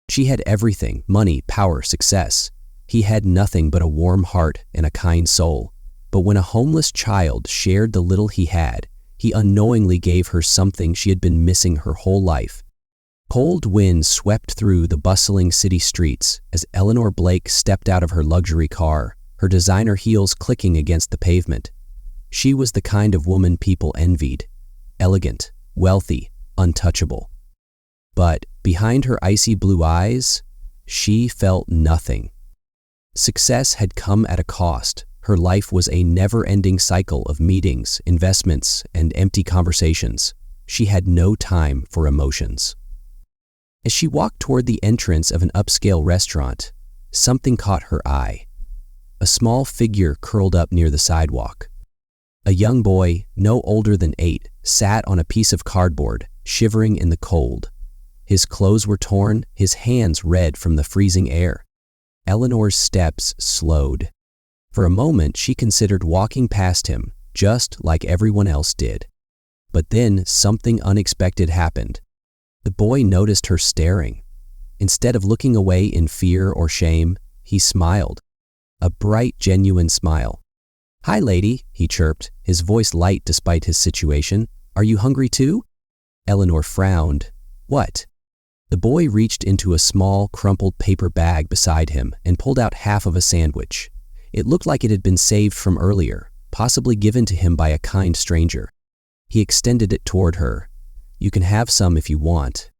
She had everything: money, power, success. He had nothing but a warm heart and a kind soul. But when a homeless child shared the little he had, he unknowingly gave her something she had been missing her whole life. Cold winds swept through the bustling city streets as Eleanor Blake stepped out of her luxury car, her designer heels clicking against the pavement. She was the kind of woman people envied: elegant, wealthy, untouchable. But behind her icy blue eyes, she felt nothing. Success had come at a cost. Her life was a never-ending cycle of meetings, investments, and empty conversations. She had no time for emotions. As she walked toward the entrance of an upscale restaurant, something caught her eye. A small figure curled up near the sidewalk. A young boy, no older than 8, sat on a piece of cardboard, shivering in the cold. His clothes were torn, his hands red from the freezing air. Eleanor's steps slowed. For a moment, she considered walking past him, just like everyone else did. But then something unexpected happened. The boy noticed her staring. Instead of looking away in fear or shame, he smiled. A bright, genuine smile. "Hi, lady," he chirped, his voice light despite his situation. "Are you hungry too?" Eleanor frowned. "What?" The boy reached into a small, crumpled paper bag beside him and pulled out half of a sandwich. It looked like it had been saved from earlier, possibly given to him by a kind stranger. He extended it toward her. "You can have some if you want."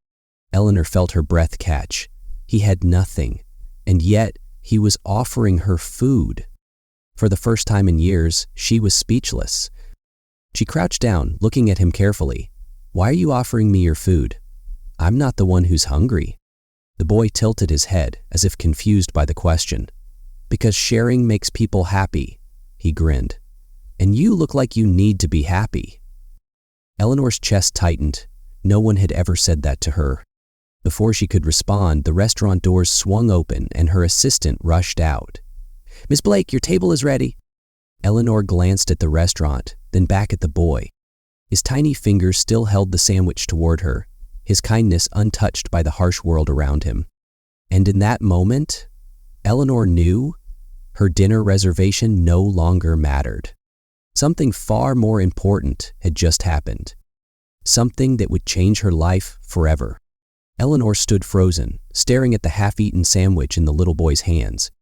Eleanor felt her breath catch. He had nothing, and yet he was offering her food. For the first time in years, she was speechless. She crouched down, looking at him carefully. "Why are you offering me your food? I'm not the one who's hungry." The boy tilted his head, as if confused by the question. "Because sharing makes people happy," he grinned. "And you look like you need to be happy." Eleanor's chest tightened. No one had ever said that to her. Before she could respond, the restaurant doors swung open and her assistant rushed out. "Miss Blake, your table is ready." Eleanor glanced at the restaurant, then back at the boy. His tiny fingers still held the sandwich toward her, his kindness untouched by the harsh world around him. And in that moment, Eleanor knew her dinner reservation no longer mattered. Something far more important had just happened. Something that would change her life forever. Eleanor stood frozen, staring at the half-eaten sandwich in the little boy's hands.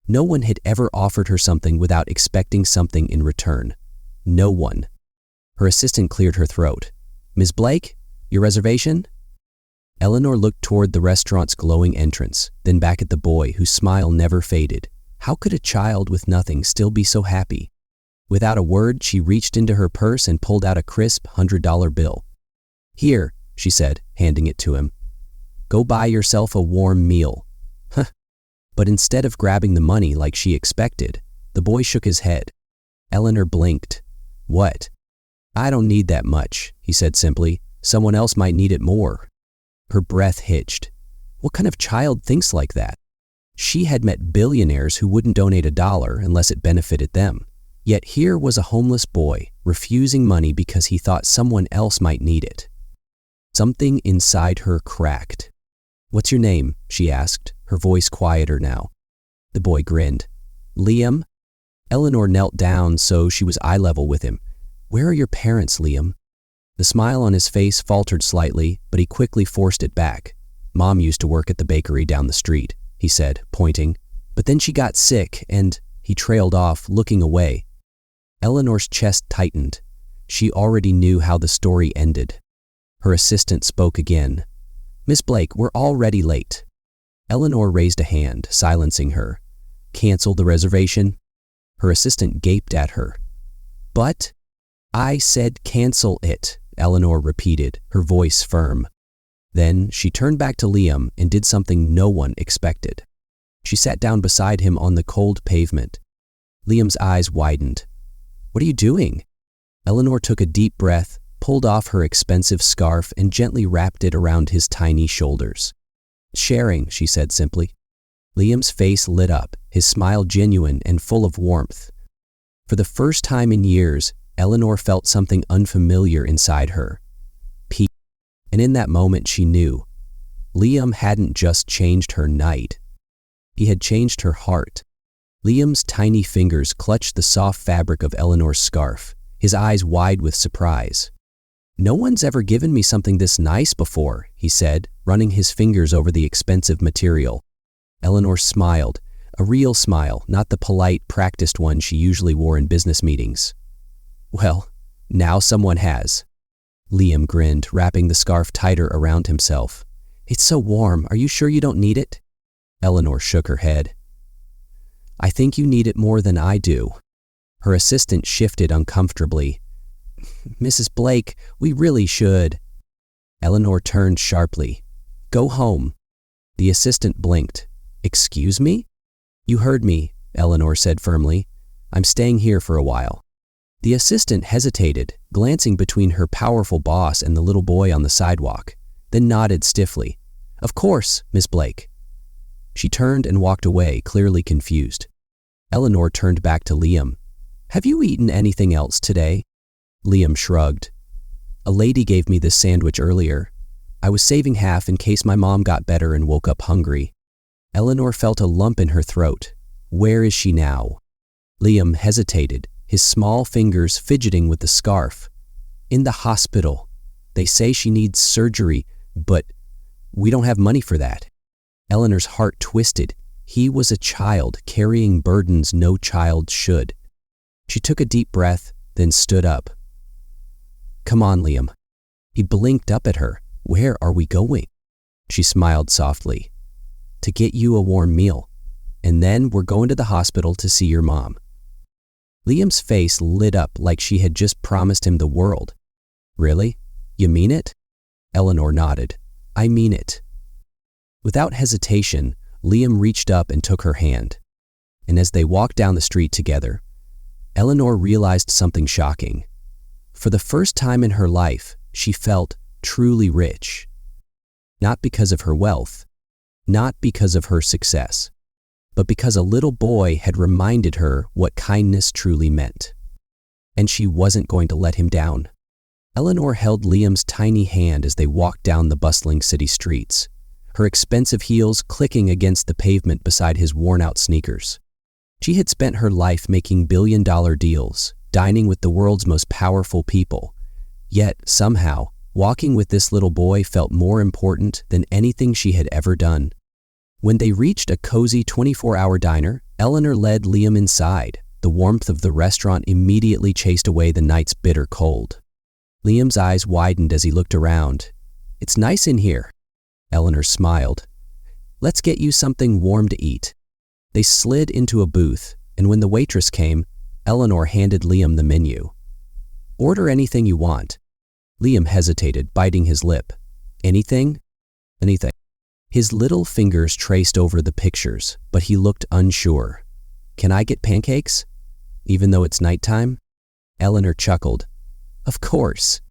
No one had ever offered her something without expecting something in return. No one. Her assistant cleared her throat. "Ms. Blake, your reservation?" Eleanor looked toward the restaurant's glowing entrance, then back at the boy whose smile never faded. How could a child with nothing still be so happy? Without a word, she reached into her purse and pulled out a crisp $100 bill. "Here," she said, handing it to him. "Go buy yourself a warm meal." Huh. But instead of grabbing the money like she expected, the boy shook his head. Eleanor blinked. "What?" "I don't need that much," he said simply. "Someone else might need it more." Her breath hitched. What kind of child thinks like that? She had met billionaires who wouldn't donate $1 unless it benefited them. Yet here was a homeless boy refusing money because he thought someone else might need it. Something inside her cracked. "What's your name?" she asked, her voice quieter now. The boy grinned. "Liam?" Eleanor knelt down so she was eye level with him. "Where are your parents, Liam?" The smile on his face faltered slightly, but he quickly forced it back. "Mom used to work at the bakery down the street," he said, pointing. "But then she got sick and—" he trailed off, looking away. Eleanor's chest tightened. She already knew how the story ended. Her assistant spoke again. "Miss Blake, we're already late." Eleanor raised a hand, silencing her. "Cancel the reservation?" Her assistant gaped at her. "But—" "I said cancel it," Eleanor repeated, her voice firm. Then she turned back to Liam and did something no one expected. She sat down beside him on the cold pavement. Liam's eyes widened. "What are you doing?" Eleanor took a deep breath, pulled off her expensive scarf, and gently wrapped it around his tiny shoulders. "Sharing," she said simply. Liam's face lit up, his smile genuine and full of warmth. For the first time in years, Eleanor felt something unfamiliar inside her. Peace. And in that moment she knew. Liam hadn't just changed her night. He had changed her heart. Liam's tiny fingers clutched the soft fabric of Eleanor's scarf, his eyes wide with surprise. "No one's ever given me something this nice before," he said, running his fingers over the expensive material. Eleanor smiled, a real smile, not the polite, practiced one she usually wore in business meetings. "Well, now someone has." Liam grinned, wrapping the scarf tighter around himself. "It's so warm. Are you sure you don't need it?" Eleanor shook her head. "I think you need it more than I do." Her assistant shifted uncomfortably. "Mrs. Blake, we really should." Eleanor turned sharply. "Go home." The assistant blinked. "Excuse me?" "You heard me," Eleanor said firmly. "I'm staying here for a while." The assistant hesitated, glancing between her powerful boss and the little boy on the sidewalk, then nodded stiffly. "Of course, Miss Blake." She turned and walked away, clearly confused. Eleanor turned back to Liam. "Have you eaten anything else today?" Liam shrugged. "A lady gave me this sandwich earlier. I was saving half in case my mom got better and woke up hungry." Eleanor felt a lump in her throat. Where is she now? Liam hesitated, his small fingers fidgeting with the scarf. "In the hospital. They say she needs surgery, but we don't have money for that." Eleanor's heart twisted. He was a child carrying burdens no child should. She took a deep breath, then stood up. "Come on, Liam." He blinked up at her. "Where are we going?" She smiled softly. "To get you a warm meal. And then we're going to the hospital to see your mom." Liam's face lit up like she had just promised him the world. "Really? You mean it?" Eleanor nodded. "I mean it." Without hesitation, Liam reached up and took her hand. And as they walked down the street together, Eleanor realized something shocking. For the first time in her life, she felt truly rich. Not because of her wealth, not because of her success, but because a little boy had reminded her what kindness truly meant. And she wasn't going to let him down. Eleanor held Liam's tiny hand as they walked down the bustling city streets, her expensive heels clicking against the pavement beside his worn-out sneakers. She had spent her life making billion-dollar deals, dining with the world's most powerful people. Yet, somehow, walking with this little boy felt more important than anything she had ever done. When they reached a cozy 24-hour diner, Eleanor led Liam inside. The warmth of the restaurant immediately chased away the night's bitter cold. Liam's eyes widened as he looked around. "It's nice in here." Eleanor smiled. "Let's get you something warm to eat." They slid into a booth, and when the waitress came, Eleanor handed Liam the menu. "Order anything you want." Liam hesitated, biting his lip. "Anything?" "Anything." His little fingers traced over the pictures, but he looked unsure. "Can I get pancakes? Even though it's nighttime?" Eleanor chuckled. "Of course."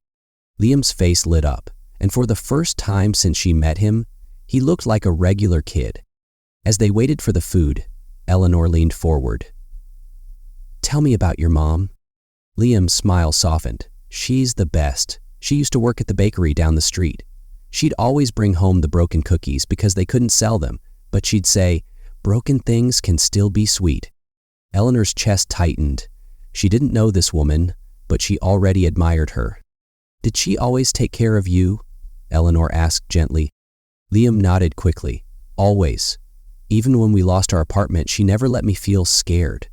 Liam's face lit up, and for the first time since she met him, he looked like a regular kid. As they waited for the food, Eleanor leaned forward. "Tell me about your mom." Liam's smile softened. "She's the best. She used to work at the bakery down the street. She'd always bring home the broken cookies because they couldn't sell them, but she'd say, 'Broken things can still be sweet.'" Eleanor's chest tightened. She didn't know this woman, but she already admired her. "Did she always take care of you?" Eleanor asked gently. Liam nodded quickly. "Always. Even when we lost our apartment, she never let me feel scared."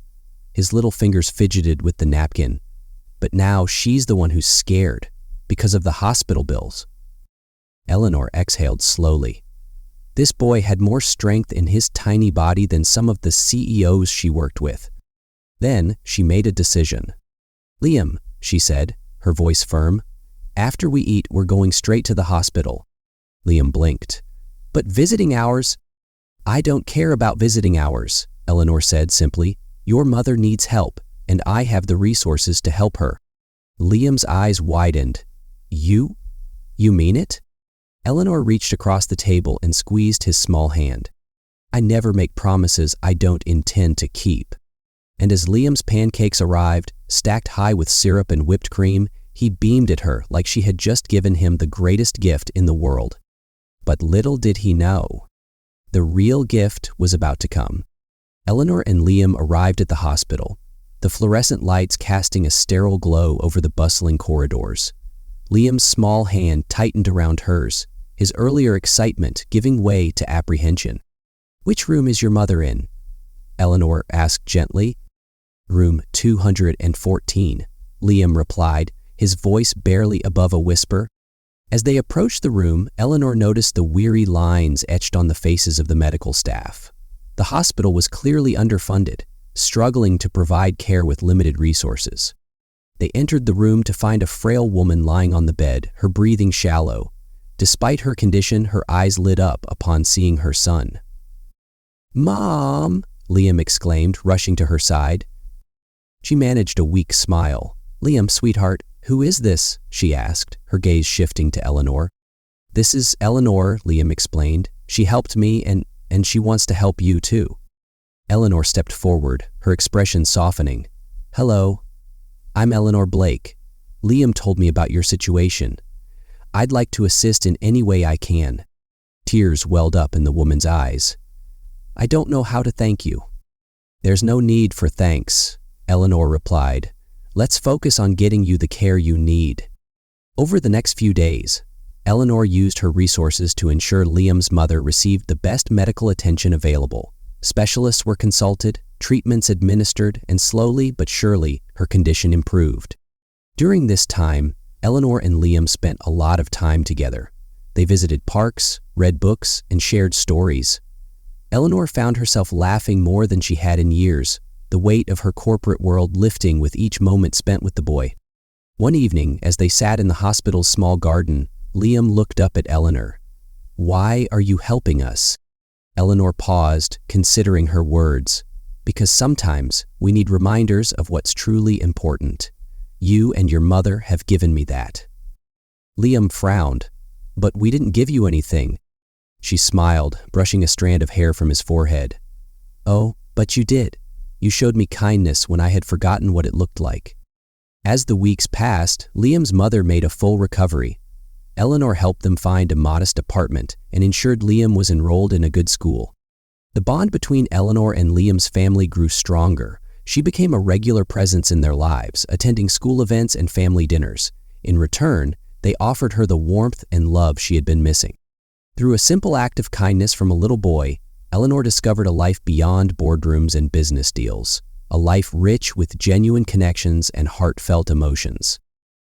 His little fingers fidgeted with the napkin. "But now she's the one who's scared, because of the hospital bills." Eleanor exhaled slowly. This boy had more strength in his tiny body than some of the CEOs she worked with. Then she made a decision. "Liam," she said, her voice firm, "after we eat, we're going straight to the hospital." Liam blinked. "But visiting hours—" "I don't care about visiting hours," Eleanor said simply. "Your mother needs help, and I have the resources to help her." Liam's eyes widened. You mean it?" Eleanor reached across the table and squeezed his small hand. "I never make promises I don't intend to keep." And as Liam's pancakes arrived, stacked high with syrup and whipped cream, he beamed at her like she had just given him the greatest gift in the world. But little did he know, the real gift was about to come. Eleanor and Liam arrived at the hospital, the fluorescent lights casting a sterile glow over the bustling corridors. Liam's small hand tightened around hers, his earlier excitement giving way to apprehension. "Which room is your mother in?" Eleanor asked gently. "Room 214, Liam replied, his voice barely above a whisper. As they approached the room, Eleanor noticed the weary lines etched on the faces of the medical staff. The hospital was clearly underfunded, struggling to provide care with limited resources. They entered the room to find a frail woman lying on the bed, her breathing shallow. Despite her condition, her eyes lit up upon seeing her son. "Mom!" Liam exclaimed, rushing to her side. She managed a weak smile. "Liam, sweetheart, who is this?" she asked, her gaze shifting to Eleanor. "This is Eleanor," Liam explained. "She helped me and she wants to help you too." Eleanor stepped forward, her expression softening. "Hello, I'm Eleanor Blake. Liam told me about your situation. I'd like to assist in any way I can." Tears welled up in the woman's eyes. "I don't know how to thank you." "There's no need for thanks," Eleanor replied. "Let's focus on getting you the care you need." Over the next few days, Eleanor used her resources to ensure Liam's mother received the best medical attention available. Specialists were consulted, treatments administered, and slowly but surely her condition improved. During this time, Eleanor and Liam spent a lot of time together. They visited parks, read books, and shared stories. Eleanor found herself laughing more than she had in years, the weight of her corporate world lifting with each moment spent with the boy. One evening, as they sat in the hospital's small garden, Liam looked up at Eleanor. "Why are you helping us?" Eleanor paused, considering her words. "Because sometimes we need reminders of what's truly important. You and your mother have given me that." Liam frowned. "But we didn't give you anything." She smiled, brushing a strand of hair from his forehead. "Oh, but you did. You showed me kindness when I had forgotten what it looked like." As the weeks passed, Liam's mother made a full recovery. Eleanor helped them find a modest apartment and ensured Liam was enrolled in a good school. The bond between Eleanor and Liam's family grew stronger. She became a regular presence in their lives, attending school events and family dinners. In return, they offered her the warmth and love she had been missing. Through a simple act of kindness from a little boy, Eleanor discovered a life beyond boardrooms and business deals, a life rich with genuine connections and heartfelt emotions.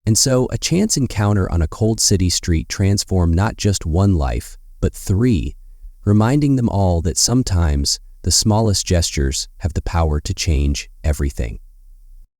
And so, a chance encounter on a cold city street transformed not just one life, but 3, reminding them all that sometimes the smallest gestures have the power to change everything.